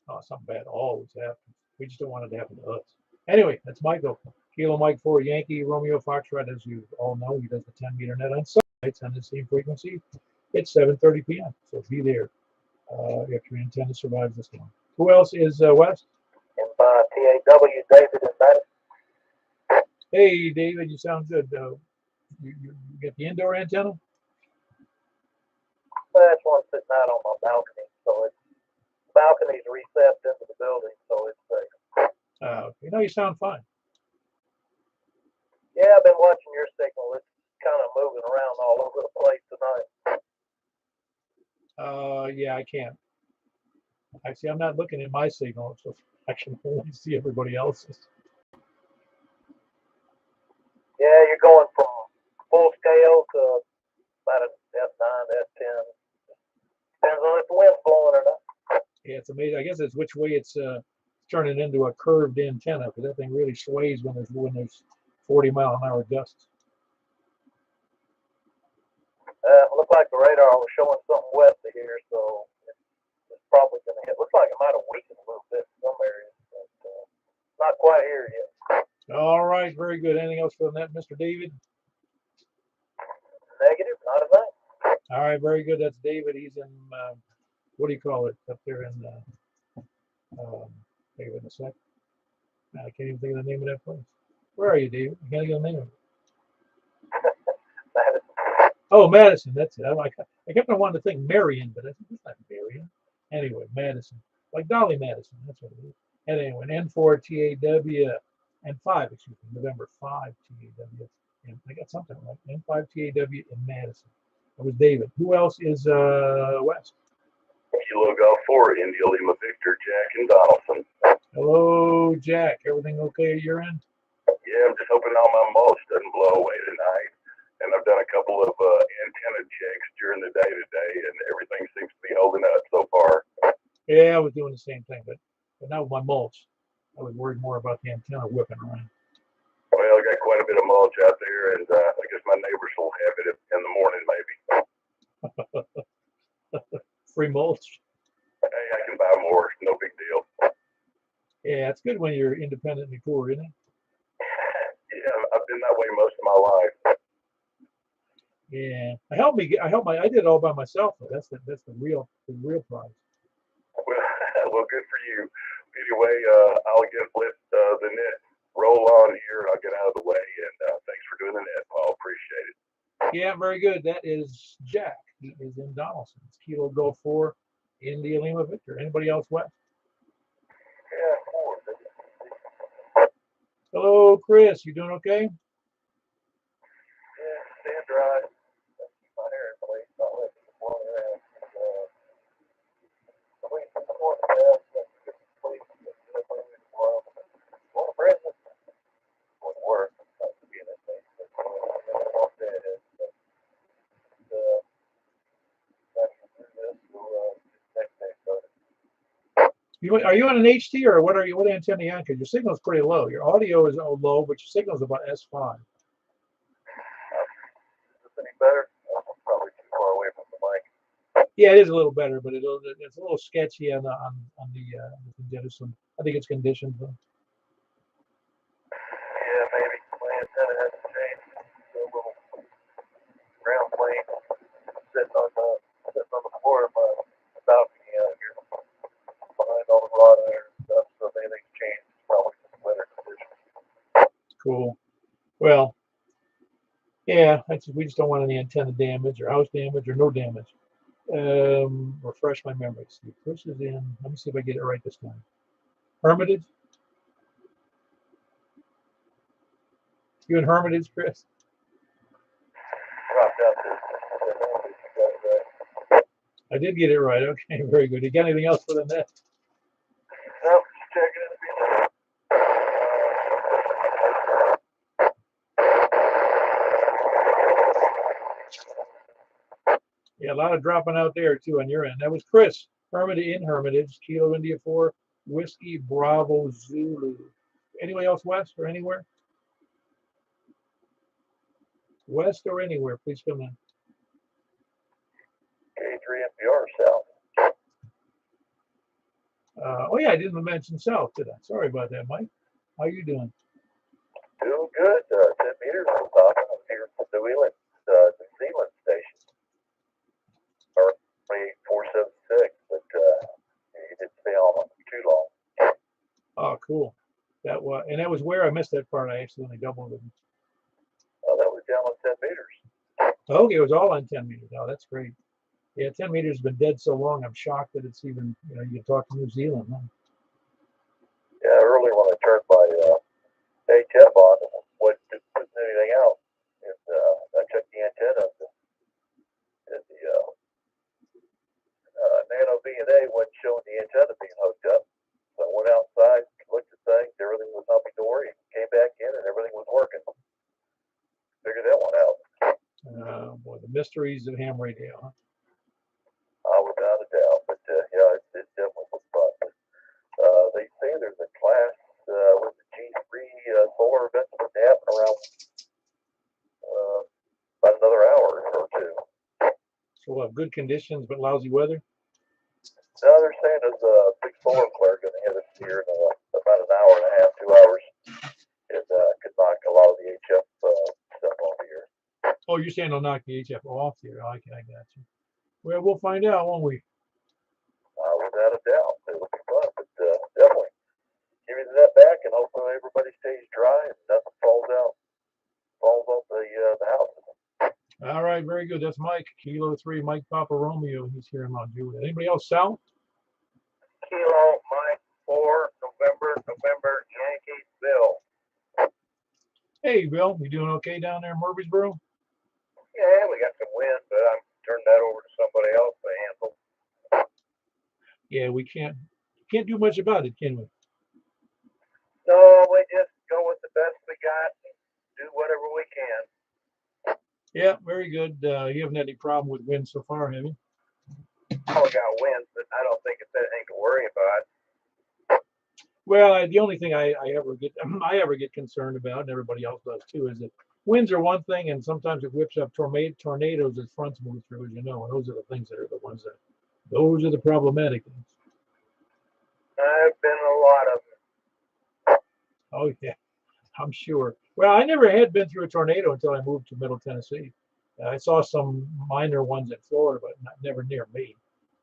Oh, something bad always happens. We just don't want it to happen to us. Anyway, that's Michael. Kilo Mike 4 Yankee Romeo Foxtrot. As you all know, he does the 10-meter net on Sundays on the same frequency. It's 7:30 p.m. So be there if your antenna survives the storm. Who else is west? And by TAW, David and Madison. Hey, David, you sound good. You get the indoor antenna? That's one sitting out on my balcony, so it's balcony's recessed into the building, so it's safe. You sound fine. Yeah, I've been watching your signal. It's kind of moving around all over the place tonight. Yeah, I can't. Actually, I'm not looking at my signal, so I can only see everybody else's. Yeah, you're going from full scale to about an F9, F10. Depends on if the wind's blowing or not. Yeah, it's amazing. I guess it's which way it's turning into a curved antenna, because that thing really sways when there's 40-mile-an-hour gusts. Looked like the radar was showing something west of here, so it's probably going to hit. Looks like it might have weakened a little bit in some areas, but not quite here yet. All right, very good. Anything else for that, Mr. David? Negative, not a thing. All right, very good. That's David. He's in, what do you call it, up there in, think of it in a sec. I can't even think of the name of that place. Where are you, David? I can't get a name. Madison. Oh, Madison. That's it. I kept on wanting to think Marion, but I think it's not Marion. Anyway, Madison. Like Dolly Madison. That's what it is. And anyway, N4 TAW and 5, excuse me, November 5 TAW. And I got something right. N5 TAW in Madison. That was David. Who else is West? Kilo Golf 4, India Lima Victor, Jack and Donaldson. Hello, Jack. Everything okay at your end? Yeah, I'm just hoping all my mulch doesn't blow away tonight. And I've done a couple of antenna checks during the day today, and everything seems to be holding up so far. Yeah, I was doing the same thing, but not with my mulch. I was worried more about the antenna whipping around. Well, I got quite a bit of mulch out there, and I guess my neighbors will have it in the morning maybe. Free mulch. Hey, I can buy more. No big deal. Yeah, it's good when you're independently poor, isn't it? Yeah, I've been that way most of my life. Yeah, I did it all by myself. Though. That's the real prize. Well, good for you. Anyway, I'll let the net roll on here. I'll get out of the way, and thanks for doing the net, Paul. Appreciate it. Yeah, very good. That is Jack. He is in Donaldson. It's Kilo Go 4, India Lima Victor. Anybody else west? Yeah, 4. Hello, Chris. You doing okay? Yeah, staying dry. My hair in place. Not letting it blow around. Are you on an HT or what are you? What antenna are you on? Because your signal is pretty low. Your audio is low, but your signal is about S5. Is this any better? I'm probably too far away from the mic. Yeah, it is a little better, but it's a little sketchy on the condition. I think it's conditioned. Though. Yeah, maybe. My antenna hasn't changed. It's a little ground plane sitting on the floor of my balcony out here behind all the rod iron and stuff. So if anything's changed, it's probably just weather conditions. Cool. Well, yeah, we just don't want any antenna damage or house damage or no damage. Refresh my memory. See, Chris is in. Let me see if I get it right this time. Hermitage. You in Hermitage, Chris? Dropped out this. You got it right. I did get it right. Okay, very good. You got anything else for the net? Nope, just checking it. Yeah, a lot of dropping out there too on your end. That was Chris. Hermitage in Hermitage. Kilo India 4, Whiskey Bravo Zulu. Anybody else west or anywhere? West or anywhere, please come in. K3 NPR south. Oh yeah, I didn't mention south, did I? Sorry about that, Mike. How you doing? Doing good. 10 meters on top. I'm here from New Zealand station. Or 476, but he didn't stay on too long. Oh, cool. That was where I missed that part. I accidentally doubled it. Oh, that was down on 10 meters. Okay, it was all on 10 meters. Oh, that's great. Yeah, 10 meters has been dead so long. I'm shocked that it's even, you can talk to New Zealand. Huh? Yeah, earlier when I turned my HF on, wasn't putting anything out. And I checked the antenna, and the Nano V&A wasn't showing the antenna being hooked up. So I went outside, looked at things, everything was hunky-dory, came back in, and everything was working. Figured that one out. Boy, the mysteries of ham radio. Huh? Without a doubt. But yeah, it definitely was fun. They say there's a class with the G3 solar event supposed to happen around about another hour or two. So we'll have good conditions but lousy weather? No, they're saying there's a big solar flare going to hit us here in about an hour and a half, 2 hours. It could knock a lot of the HF stuff off here. Oh, you're saying they'll knock the HF off here. I got you. Well, we'll find out, won't we? Without a doubt. It'll be fun, but definitely give me that back, and hopefully everybody stays dry. dry and nothing falls off the house. All right, very good. That's Mike, Kilo 3, Mike Papa Romeo. He's here in Mt Juliet. Anybody else, Sal? Kilo Mike 4 November Yankee Bill. Hey, Bill, you doing okay down there in Murfreesboro? Yeah, we got some wind, but I'm turning that over to somebody else to handle. Yeah, we can't do much about it, can we? No, we just go with the best we got and do whatever we can. Yeah, very good. You haven't had any problem with wind so far, have you? Oh, we got wind, but I don't think it's anything to worry about. Well, the only thing I ever get concerned about, and everybody else does too, is that winds are one thing, and sometimes it whips up tornadoes as fronts move through, as you know, and those are the things that are the ones that, those are the problematic things. I've been a lot of them. Oh yeah, I'm sure. Well, I never had been through a tornado until I moved to Middle Tennessee. I saw some minor ones in Florida, but never near me.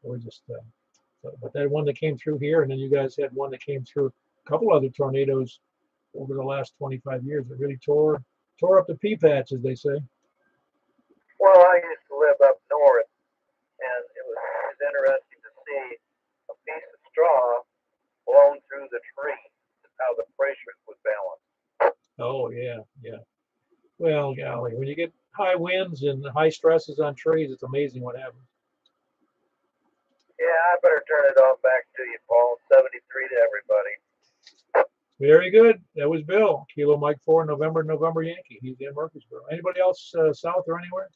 It was just, but that one that came through here, and then you guys had one that came through a couple other tornadoes over the last 25 years. It really tore up the pea patch, as they say. Well, I used to live up north, and it was interesting to see a piece of straw blown through the tree, how the pressure was balanced. Oh yeah, yeah. Well, golly, when you get high winds and high stresses on trees, it's amazing what happens. Yeah, I better turn it on back to you, Paul. 73 to everybody. Very good. That was Bill, Kilo Mike 4, November Yankee. He's in Murfreesboro. Anybody else south or anywhere?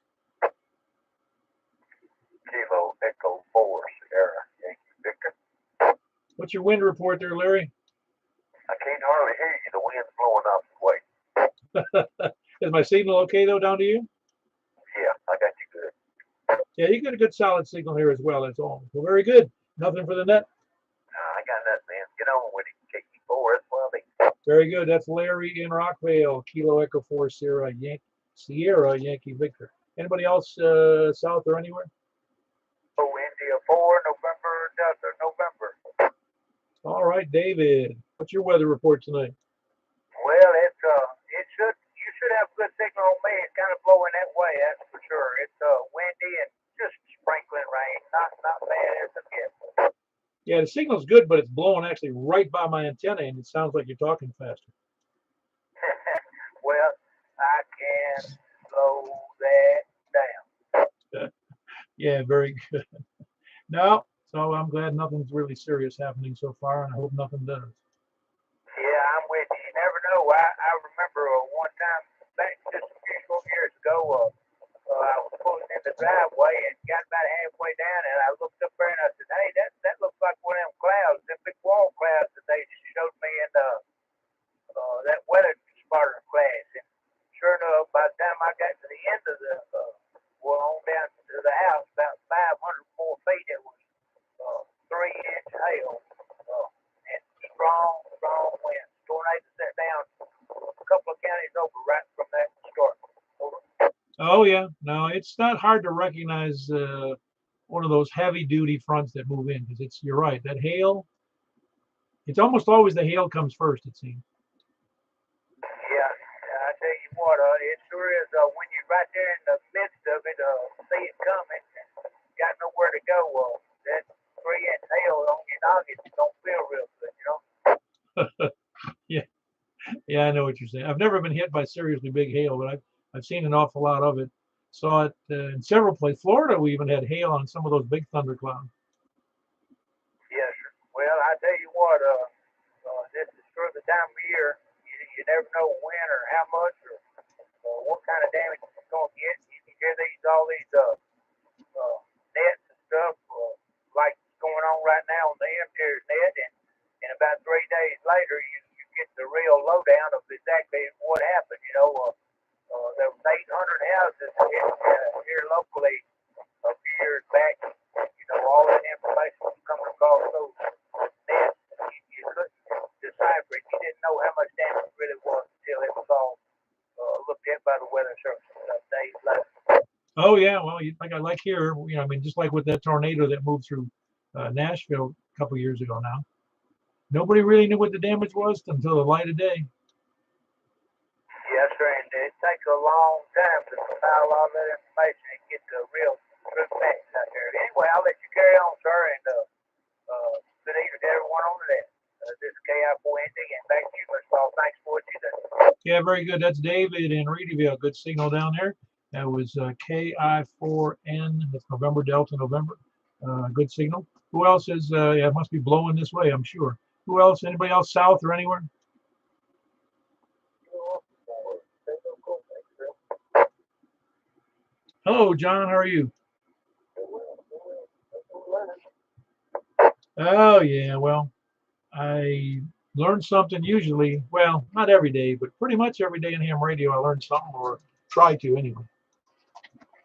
Kilo Echo 4 Sierra Yankee Victor. What's your wind report there, Larry? I can't hardly hear you. The wind's blowing up the way. Is my signal okay though down to you? Yeah, I got you good. Yeah, you got a good solid signal here as well. That's all. Well, very good. Nothing for the net. I got nothing, man. Get on with it. KE4, that's lovely. Very good. That's Larry in Rockvale, Kilo Echo 4 Sierra Yankee Victor. Anybody else south or anywhere? Oh, India 4 November Delta November. All right, David. What's your weather report tonight? Well, you should have good signal on me. It's kind of blowing that way, that's for sure. It's windy and just sprinkling rain. Not bad as it gets. Yeah, the signal's good, but it's blowing actually right by my antenna, and it sounds like you're talking faster. Well, I can slow that down. Yeah, very good. No, so I'm glad nothing's really serious happening so far, and I hope nothing does. Yeah, I'm with you. You never know. I remember one time back just a few short years ago, I was pulling in the driveway and got about halfway down, and I looked up there and I said, "Hey, that looks like one of them clouds, them big wall clouds that they showed me in that weather spotter class." And sure enough, by the time I got to the end of on down to the house, about 504 feet, it was 3-inch hail, and strong winds. Tornadoes set down a couple of counties over right from that start. Oh yeah, no, it's not hard to recognize one of those heavy-duty fronts that move in, because you're right, that hail. It's almost always the hail comes first, it seems. Yeah, I tell you what, it sure is. When you're right there in the midst of it, see it coming, got nowhere to go. That 3-inch hail on your noggin don't feel real good, you know. Yeah, I know what you're saying. I've never been hit by seriously big hail, but I've seen an awful lot of it. Saw it in several places. Florida, we even had hail on some of those big thunderclouds. Yes, sir. Well, I tell you what, this is sure the time of year. You never know when or how much or what kind of damage it's going to get. You can hear all these nets and stuff like going on right now on the Interior net, and about 3 days later, you get the real lowdown of exactly what happened. You know, there was 800 houses here locally a few years back. You know, all that information was coming across those nets. You couldn't decipher it. You didn't know how much damage it really was until it was all looked at by the weather service days later. Oh yeah, well, like here, I mean, just like with that tornado that moved through Nashville a couple years ago now. Nobody really knew what the damage was until the light of day. takes a long time to compile all that information and get the real true facts out there. Anyway, I'll let you carry on, sir, and good evening to everyone on the net. This is KI4ND, and back to you, Mr. Paul. Thanks for what you do. Yeah, very good. That's David in Reedyville. Good signal down there. That was KI4N. That's November Delta November. Good signal. Who else is? Yeah, it must be blowing this way, I'm sure. Who else? Anybody else south or anywhere? Hello, John. How are you? Oh, yeah. Well, I learn something usually. Well, not every day, but pretty much every day in ham radio, I learn something or try to anyway.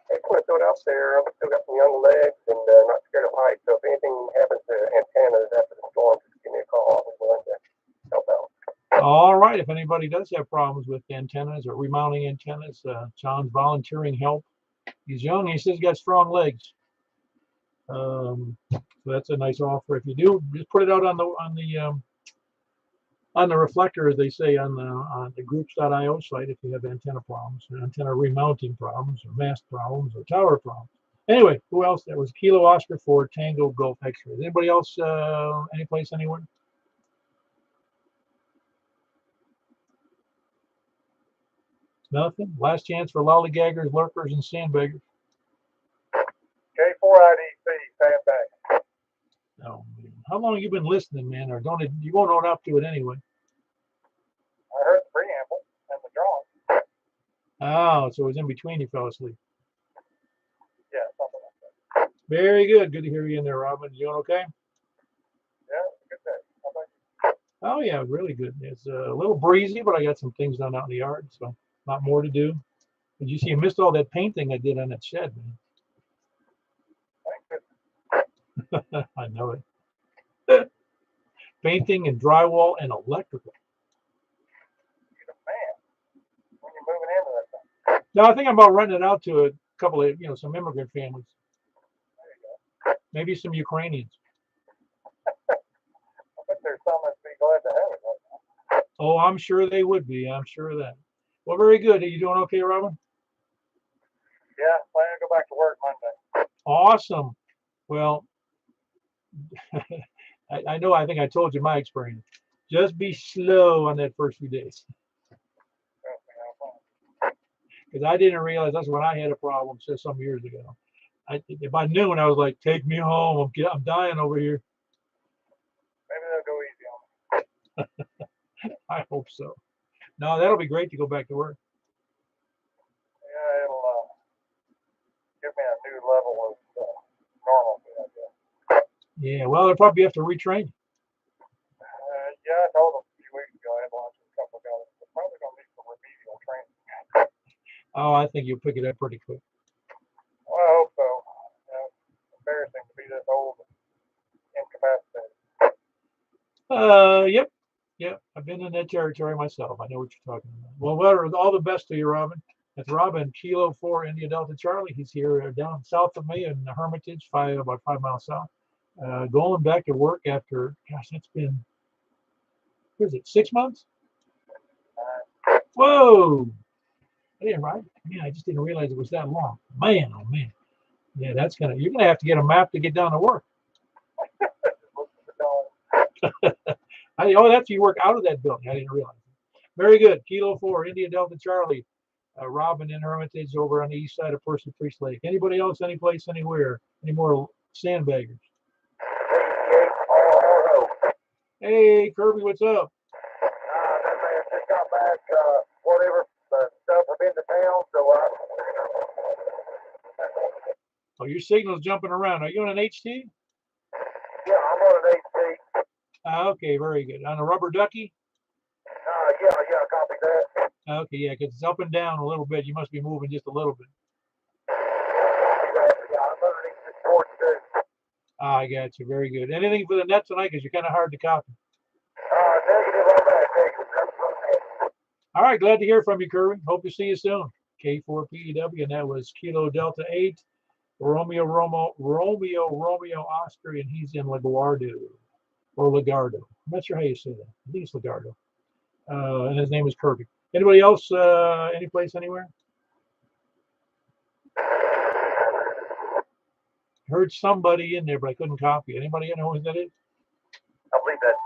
I just want to throw it out there. I've still got some young legs and not scared of heights. So if anything happens to antennas after the storm, just give me a call. I'll be willing to help out. All right. If anybody does have problems with antennas or remounting antennas, John's volunteering help. He's young. He says he's got strong legs. So that's a nice offer. If you do, just put it out on the reflector, as they say on the groups.io site, if you have antenna problems, antenna remounting problems, or mast problems, or tower problems. Anyway, who else? That was Kilo Oscar for Tango Golf X-ray. Anybody else? Any place, anywhere? Nothing. Last chance for lollygaggers, lurkers, and sandbaggers. K4IDC, stand back. Oh, man. How long have you been listening, man? Or don't it, you won't own up to it anyway? I heard the preamble and the drawing. Oh, so it was in between you fell asleep. Yeah, something like that. Very good. Good to hear you in there, Robin. You doing okay? Yeah, good day. How about you? Oh, yeah, really good. It's a little breezy, but I got some things done out in the yard, so a lot more to do. Did you see, you missed all that painting I did on that shed, man. I know it. Painting and drywall and electrical. You're the man. When you're moving into that thing. No, I think I'm about renting it out to a couple of, some immigrant families. There you go. Maybe some Ukrainians. I bet there's some that'd be glad to have it right now. Oh, I'm sure they would be. I'm sure of that. Well, very good. Are you doing okay, Robin? Yeah, planning to go back to work Monday. Awesome. Well, I know, I think I told you my experience. Just be slow on that first few days. Because I didn't realize that's when I had a problem just some years ago. If I knew, and I was like, take me home. I'm dying over here. Maybe they'll go easy on me. I hope so. No, that'll be great to go back to work. Yeah, it'll give me a new level of normalcy, I guess. Yeah, well, they'll probably have to retrain. Yeah, I told them a few weeks ago I had lunch with a couple of guys. They're probably going to need some remedial training. Oh, I think you'll pick it up pretty quick. Well, I hope so. It's embarrassing to be this old and incapacitated. Yep. I've been in that territory myself. I know what you're talking about. Well, all the best to you, Robin. That's Robin, Kilo 4, India Delta Charlie. He's here down south of me in the Hermitage, about 5 miles south. Going back to work after, gosh, that's been, what is it, 6 months? Whoa! I didn't, right? Man, I just didn't realize it was that long. Man, oh man. Yeah, you're gonna have to get a map to get down to work. That's you work out of that building. I didn't realize. Very good. Kilo 4, India Delta Charlie. Robin in Hermitage over on the east side of Percy Priest Lake. Anybody else, any place, anywhere? Any more sandbaggers? Hey, Kirby, what's up? That man just got back, whatever stuff I've been to town, so Oh, your signal's jumping around. Are you on an HT? yeah, I'm on an HT. Okay, very good. On a rubber ducky? Yeah, copy that. Okay, yeah, because it's up and down a little bit. You must be moving just a little bit. Yeah, I'm underneath this board too. I got you. Very good. Anything for the net tonight? Because you're kind of hard to copy. Negative on that, negative. All right, glad to hear from you, Kirby. Hope to see you soon. K4PEW, and that was Kilo Delta 8, Romeo Oscar, and he's in LaGuardo, or Lagardo. I'm not sure how you say that. I think it's Lagardo. And his name is Kirby. Anybody else? Any place, anywhere? Heard somebody in there, but I couldn't copy. Anybody know who that is? I believe that's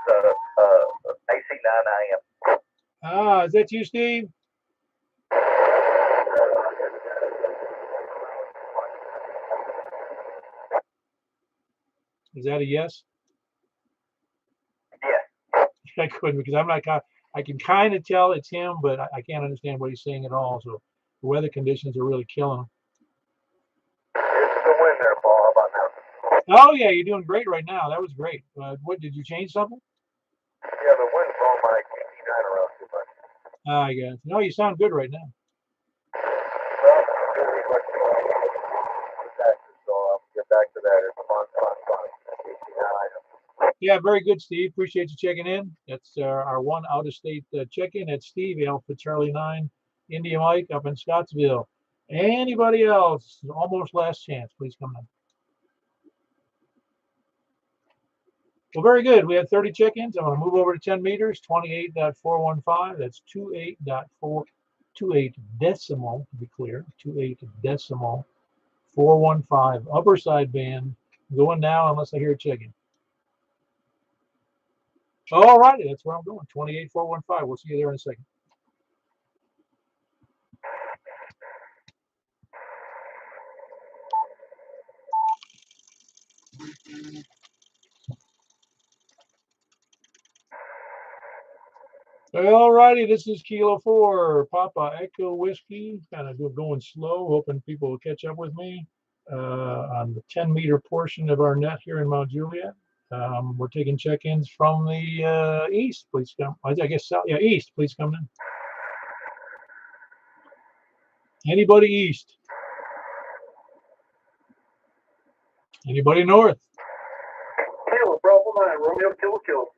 AC9IM. Ah, is that you, Steve? Is that a yes? Yes. I couldn't because I'm not. I can kind of tell it's him, but I can't understand what he's saying at all. So the weather conditions are really killing him. It's the wind there, Paul. How about now? Oh yeah, you're doing great right now. That was great. What did you change something? Yeah, the wind's blowing my AC9 around too much. Ah, I guess. No, you sound good right now. Well, really much so I'll get back to that. It's fun. AC9. Yeah, very good, Steve. Appreciate you checking in. That's our one out-of-state check-in. That's Steve, Alpha Charlie 9, India Mike up in Scottsville. Anybody else? Almost last chance. Please come in. Well, very good. We had 30 check-ins. I'm going to move over to 10 meters, 28.415. That's 28 decimal, to be clear, 28 decimal 415. Upper side band. Going now unless I hear a check-in. All righty, that's where I'm going. 28.415. We'll see you there in a second. All righty, this is Kilo 4, Papa Echo Whiskey. Kind of going slow, hoping people will catch up with me on the 10-meter portion of our net here in Mt Juliet. We're taking check-ins from the east. Please come. I guess south. Yeah, east. Please come in. Anybody east? Anybody north? Kilo, Bravo 9, Romeo, Kilo.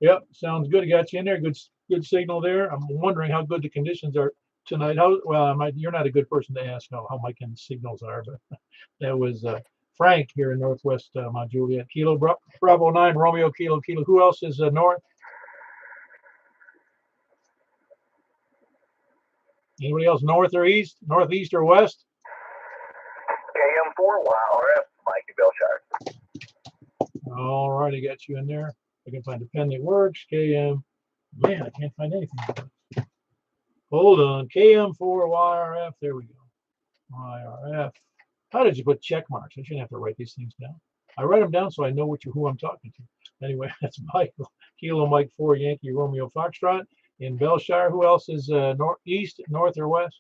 Yep, sounds good. I got you in there. Good signal there. I'm wondering how good the conditions are tonight. You're not a good person to ask how my signals are, but that was Frank here in Northwest Mt Juliet. Kilo Bravo 9, Romeo, Kilo. Who else is north? Anybody else north or east? Northeast or west? KM4, YRF, Mikey Belshire. All right, I got you in there. I can find a pen that works. KM. Man, I can't find anything. Hold on. KM4 YRF. There we go. YRF. How did you put check marks? I shouldn't have to write these things down. I write them down so I know who I'm talking to. Anyway, that's Michael. Kilo Mike 4 Yankee Romeo Foxtrot in Belshire. Who else is east, north, or west?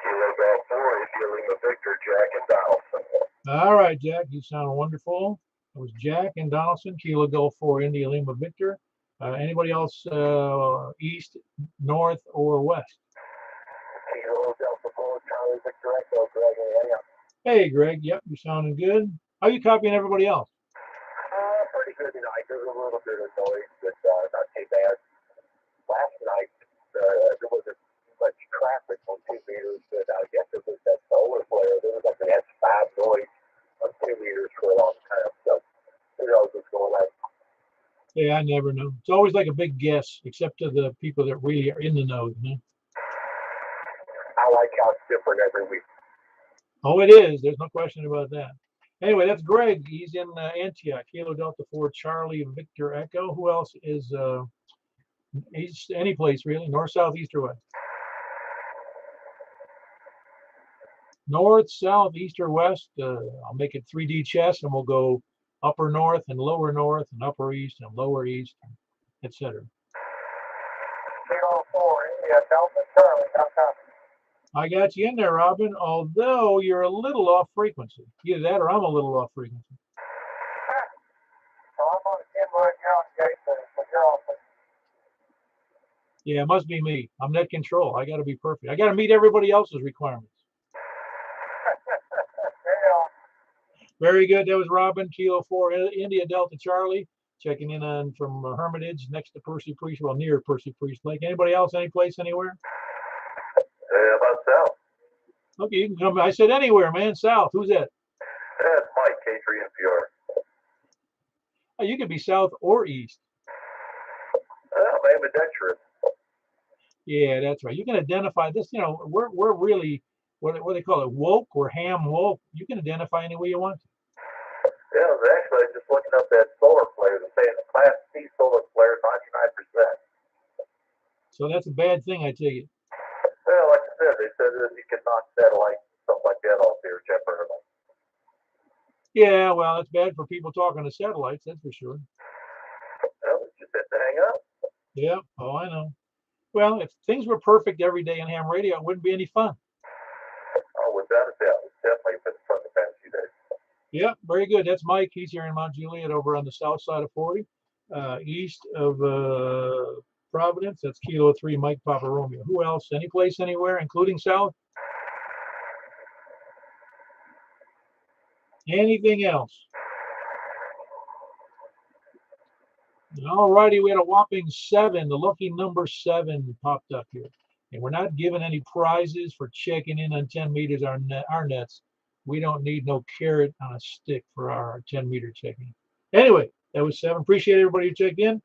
Kilo Golf 4 is dealing with Victor, Jack, and Donaldson. All right, Jack. You sound wonderful. It was Jack and Donaldson. Kilo Golf 4 India Lima Victor. Anybody else east, north, or west? Kilo Delta 4, Charlie Victor Echo, Greg, and Hey, Greg. Yep, you're sounding good. How are you copying everybody else? pretty good tonight. There's a little bit of noise, but not too bad. Last night, there wasn't much traffic on 2 meters, but I guess it was that solar flare. There was like an S5 noise on 2 meters for a long time. So who knows what's going on? Yeah, I never know. It's always like a big guess, except to the people that really are in the know. I like how it's different every week. Oh, it is. There's no question about that. Anyway, that's Greg. He's in Antioch. Kilo Delta 4 Charlie Victor Echo. Who else is east? Any place really? North, south, east, or west? North, south, east, or west? I'll make it 3D chess, and we'll go upper north and upper east and lower east, etc. Kilo 4, India Delta Charlie, how copy? I got you in there, Robin, although you're a little off frequency. Either that or I'm a little off frequency. So I'm on the 10 right now, Jason, but you're off. Yeah, it must be me. I'm net control. I got to be perfect. I got to meet everybody else's requirements. Very good. That was Robin, Kilo 4, India Delta Charlie, checking in on from Hermitage next to Percy Priest, well, near Percy Priest Lake. Anybody else, any place, anywhere? About south. Okay, you can come. I said anywhere, man. South. Who's that? That's Mike, K3 and PR. Oh, you could be south or east. I'm ambidextrous. Yeah, that's right. You can identify this. You know, we're really what they call it, woke. We're ham woke. You can identify any way you want to. Yeah, I was actually just looking up that solar flare. They're saying the Class C solar flare, 99%. So that's a bad thing, I take it. Well, like I said, they said that you can knock satellites and stuff like that off here temporarily. Yeah, well, it's bad for people talking to satellites, that's for sure. Well, it's just had to hang up. Yeah. Oh, I know. Well, if things were perfect every day in ham radio, it wouldn't be any fun. Oh, without a doubt. It's definitely been fun the past few days. Yeah, very good. That's Mike. He's here in Mt Juliet over on the south side of 40, east of Providence. That's Kilo 3, Mike Papa Romeo. Who else? Any place, anywhere, including south? Anything else? All righty, we had a whopping 7. The lucky number 7 popped up here. And we're not giving any prizes for checking in on 10 meters our nets. We don't need no carrot on a stick for our 10-meter checking. Anyway, that was 7. Appreciate everybody who checked in.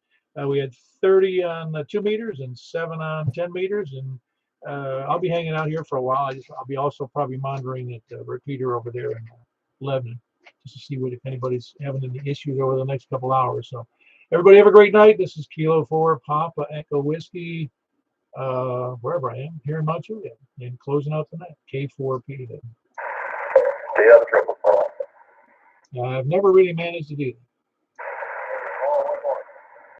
We had 30 on 2 meters and 7 on 10 meters. And I'll be hanging out here for a while. I'll be also probably monitoring at repeater over there in Lebanon just to see if anybody's having any issues over the next couple hours. So everybody have a great night. This is Kilo 4 Papa Echo Whiskey, wherever I am, here in Mt Juliet, and closing out the night, K4P. The other triple. I've never really managed to do that.